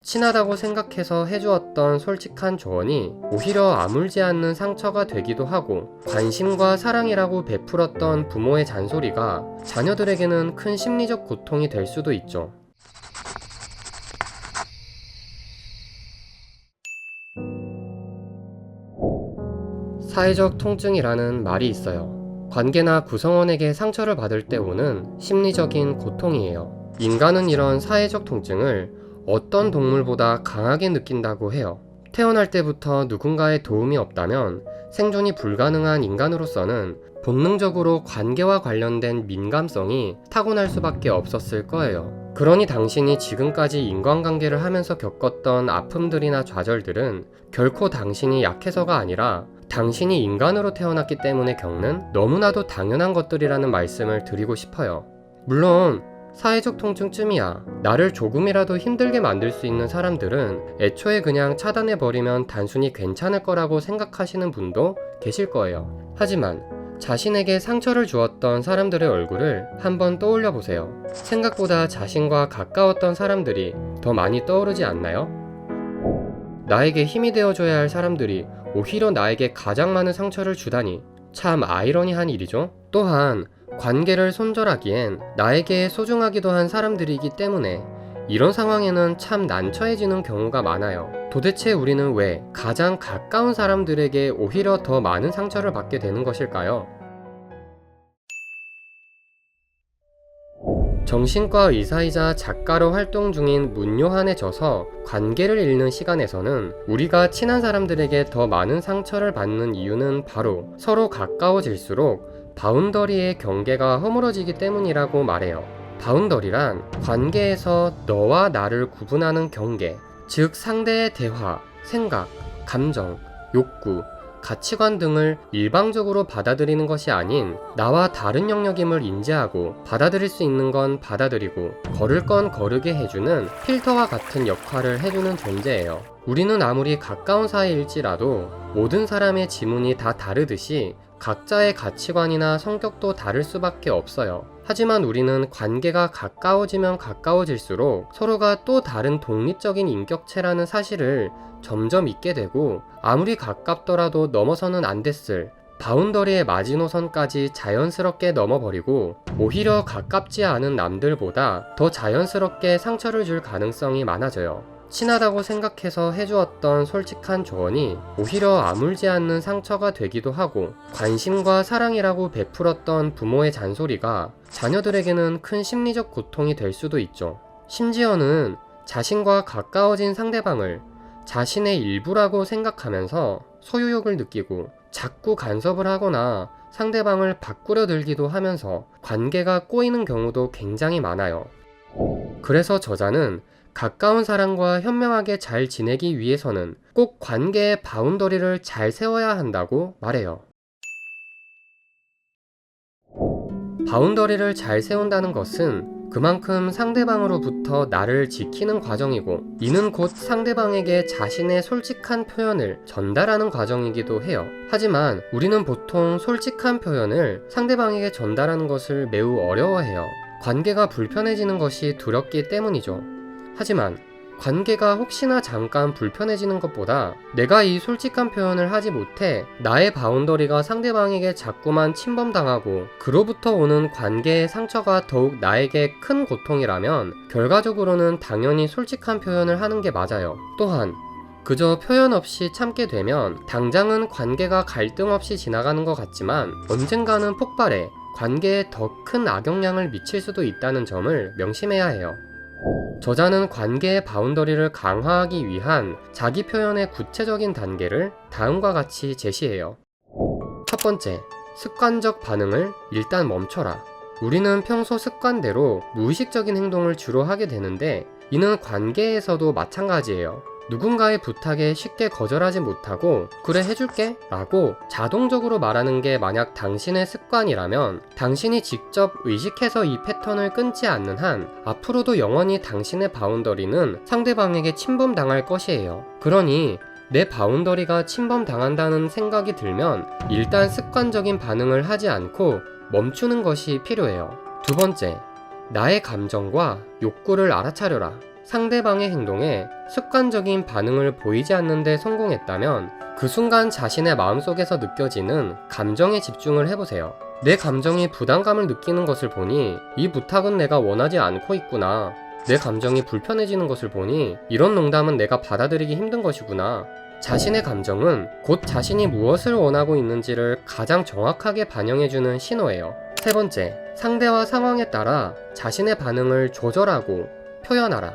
친하다고 생각해서 해주었던 솔직한 조언이 오히려 아물지 않는 상처가 되기도 하고, 관심과 사랑이라고 베풀었던 부모의 잔소리가 자녀들에게는 큰 심리적 고통이 될 수도 있죠. 사회적 통증이라는 말이 있어요. 관계나 구성원에게 상처를 받을 때 오는 심리적인 고통이에요. 인간은 이런 사회적 통증을 어떤 동물보다 강하게 느낀다고 해요. 태어날 때부터 누군가의 도움이 없다면 생존이 불가능한 인간으로서는 본능적으로 관계와 관련된 민감성이 타고날 수밖에 없었을 거예요. 그러니 당신이 지금까지 인간관계를 하면서 겪었던 아픔들이나 좌절들은 결코 당신이 약해서가 아니라 당신이 인간으로 태어났기 때문에 겪는 너무나도 당연한 것들이라는 말씀을 드리고 싶어요. 물론 사회적 통증쯤이야 나를 조금이라도 힘들게 만들 수 있는 사람들은 애초에 그냥 차단해버리면 단순히 괜찮을 거라고 생각하시는 분도 계실 거예요. 하지만 자신에게 상처를 주었던 사람들의 얼굴을 한번 떠올려 보세요. 생각보다 자신과 가까웠던 사람들이 더 많이 떠오르지 않나요? 나에게 힘이 되어줘야 할 사람들이 오히려 나에게 가장 많은 상처를 주다니 참 아이러니한 일이죠. 또한 관계를 손절하기엔 나에게 소중하기도 한 사람들이기 때문에 이런 상황에는 참 난처해지는 경우가 많아요. 도대체 우리는 왜 가장 가까운 사람들에게 오히려 더 많은 상처를 받게 되는 것일까요? 정신과 의사이자 작가로 활동 중인 문요한의 저서 관계를 읽는 시간에서는 우리가 친한 사람들에게 더 많은 상처를 받는 이유는 바로 서로 가까워질수록 바운더리의 경계가 허물어지기 때문이라고 말해요. 바운더리란 관계에서 너와 나를 구분하는 경계, 즉 상대의 대화, 생각, 감정, 욕구, 가치관 등을 일방적으로 받아들이는 것이 아닌 나와 다른 영역임을 인지하고 받아들일 수 있는 건 받아들이고 거를 건 거르게 해주는 필터와 같은 역할을 해주는 존재예요. 우리는 아무리 가까운 사이일지라도 모든 사람의 지문이 다 다르듯이 각자의 가치관이나 성격도 다를 수밖에 없어요. 하지만 우리는 관계가 가까워지면 가까워질수록 서로가 또 다른 독립적인 인격체라는 사실을 점점 잊게 되고 아무리 가깝더라도 넘어서는 안 됐을 바운더리의 마지노선까지 자연스럽게 넘어버리고 오히려 가깝지 않은 남들보다 더 자연스럽게 상처를 줄 가능성이 많아져요. 친하다고 생각해서 해주었던 솔직한 조언이 오히려 아물지 않는 상처가 되기도 하고, 관심과 사랑이라고 베풀었던 부모의 잔소리가 자녀들에게는 큰 심리적 고통이 될 수도 있죠. 심지어는 자신과 가까워진 상대방을 자신의 일부라고 생각하면서 소유욕을 느끼고 자꾸 간섭을 하거나 상대방을 바꾸려 들기도 하면서 관계가 꼬이는 경우도 굉장히 많아요. 그래서 저자는 가까운 사람과 현명하게 잘 지내기 위해서는 꼭 관계의 바운더리를 잘 세워야 한다고 말해요. 바운더리를 잘 세운다는 것은 그만큼 상대방으로부터 나를 지키는 과정이고, 이는 곧 상대방에게 자신의 솔직한 표현을 전달하는 과정이기도 해요. 하지만 우리는 보통 솔직한 표현을 상대방에게 전달하는 것을 매우 어려워해요. 관계가 불편해지는 것이 두렵기 때문이죠. 하지만 관계가 혹시나 잠깐 불편해지는 것보다 내가 이 솔직한 표현을 하지 못해 나의 바운더리가 상대방에게 자꾸만 침범당하고 그로부터 오는 관계의 상처가 더욱 나에게 큰 고통이라면 결과적으로는 당연히 솔직한 표현을 하는 게 맞아요. 또한 그저 표현 없이 참게 되면 당장은 관계가 갈등 없이 지나가는 것 같지만 언젠가는 폭발해 관계에 더 큰 악영향을 미칠 수도 있다는 점을 명심해야 해요. 저자는 관계의 바운더리를 강화하기 위한 자기 표현의 구체적인 단계를 다음과 같이 제시해요. 첫 번째, 습관적 반응을 일단 멈춰라. 우리는 평소 습관대로 무의식적인 행동을 주로 하게 되는데 이는 관계에서도 마찬가지예요. 누군가의 부탁에 쉽게 거절하지 못하고 그래 해줄게 라고 자동적으로 말하는 게 만약 당신의 습관이라면 당신이 직접 의식해서 이 패턴을 끊지 않는 한 앞으로도 영원히 당신의 바운더리는 상대방에게 침범당할 것이에요. 그러니 내 바운더리가 침범당한다는 생각이 들면 일단 습관적인 반응을 하지 않고 멈추는 것이 필요해요. 두 번째, 나의 감정과 욕구를 알아차려라. 상대방의 행동에 습관적인 반응을 보이지 않는데 성공했다면 그 순간 자신의 마음속에서 느껴지는 감정에 집중을 해보세요. 내 감정이 부담감을 느끼는 것을 보니 이 부탁은 내가 원하지 않고 있구나. 내 감정이 불편해지는 것을 보니 이런 농담은 내가 받아들이기 힘든 것이구나. 자신의 감정은 곧 자신이 무엇을 원하고 있는지를 가장 정확하게 반영해주는 신호예요. 세 번째, 상대와 상황에 따라 자신의 반응을 조절하고 표현하라.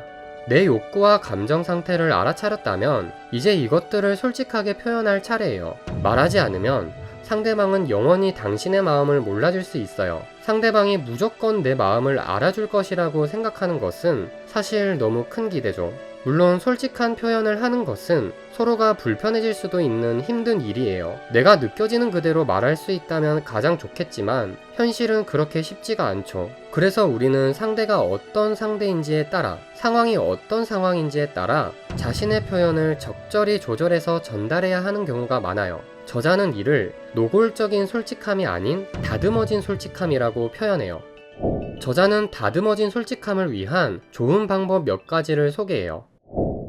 내 욕구와 감정 상태를 알아차렸다면 이제 이것들을 솔직하게 표현할 차례예요. 말하지 않으면 상대방은 영원히 당신의 마음을 몰라줄 수 있어요. 상대방이 무조건 내 마음을 알아줄 것이라고 생각하는 것은 사실 너무 큰 기대죠. 물론 솔직한 표현을 하는 것은 서로가 불편해질 수도 있는 힘든 일이에요. 내가 느껴지는 그대로 말할 수 있다면 가장 좋겠지만 현실은 그렇게 쉽지가 않죠. 그래서 우리는 상대가 어떤 상대인지에 따라, 상황이 어떤 상황인지에 따라 자신의 표현을 적절히 조절해서 전달해야 하는 경우가 많아요. 저자는 이를 노골적인 솔직함이 아닌 다듬어진 솔직함이라고 표현해요. 저자는 다듬어진 솔직함을 위한 좋은 방법 몇 가지를 소개해요.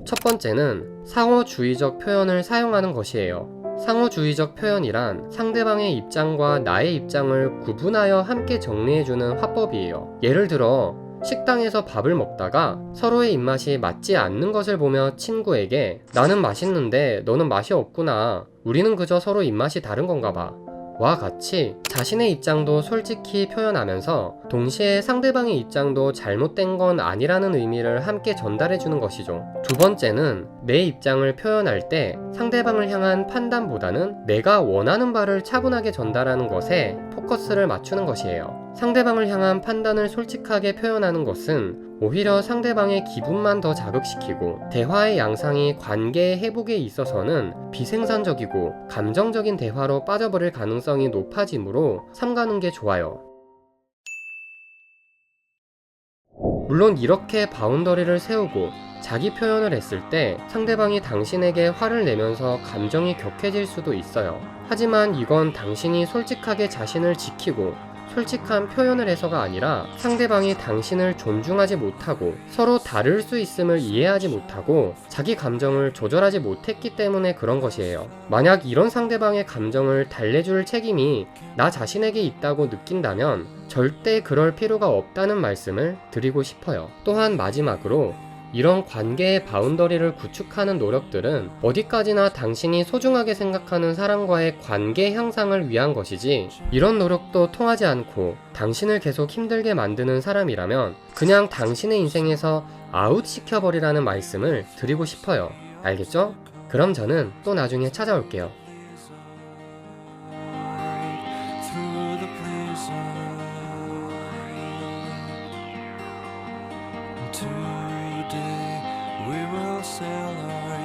첫 번째는 상호주의적 표현을 사용하는 것이에요. 상호주의적 표현이란 상대방의 입장과 나의 입장을 구분하여 함께 정리해주는 화법이에요. 예를 들어 식당에서 밥을 먹다가 서로의 입맛이 맞지 않는 것을 보며 친구에게 나는 맛있는데 너는 맛이 없구나. 우리는 그저 서로 입맛이 다른 건가 봐. 와 같이 자신의 입장도 솔직히 표현하면서 동시에 상대방의 입장도 잘못된 건 아니라는 의미를 함께 전달해주는 것이죠. 두 번째는 내 입장을 표현할 때 상대방을 향한 판단보다는 내가 원하는 바를 차분하게 전달하는 것에 포커스를 맞추는 것이에요. 상대방을 향한 판단을 솔직하게 표현하는 것은 오히려 상대방의 기분만 더 자극시키고 대화의 양상이 관계의 회복에 있어서는 비생산적이고 감정적인 대화로 빠져버릴 가능성이 높아지므로 삼가는 게 좋아요. 물론 이렇게 바운더리를 세우고 자기 표현을 했을 때 상대방이 당신에게 화를 내면서 감정이 격해질 수도 있어요. 하지만 이건 당신이 솔직하게 자신을 지키고 솔직한 표현을 해서가 아니라 상대방이 당신을 존중하지 못하고 서로 다를 수 있음을 이해하지 못하고 자기 감정을 조절하지 못했기 때문에 그런 것이에요. 만약 이런 상대방의 감정을 달래줄 책임이 나 자신에게 있다고 느낀다면 절대 그럴 필요가 없다는 말씀을 드리고 싶어요. 또한 마지막으로 이런 관계의 바운더리를 구축하는 노력들은 어디까지나 당신이 소중하게 생각하는 사람과의 관계 향상을 위한 것이지, 이런 노력도 통하지 않고 당신을 계속 힘들게 만드는 사람이라면 그냥 당신의 인생에서 아웃시켜버리라는 말씀을 드리고 싶어요. 알겠죠? 그럼 저는 또 나중에 찾아올게요. Today we will sail our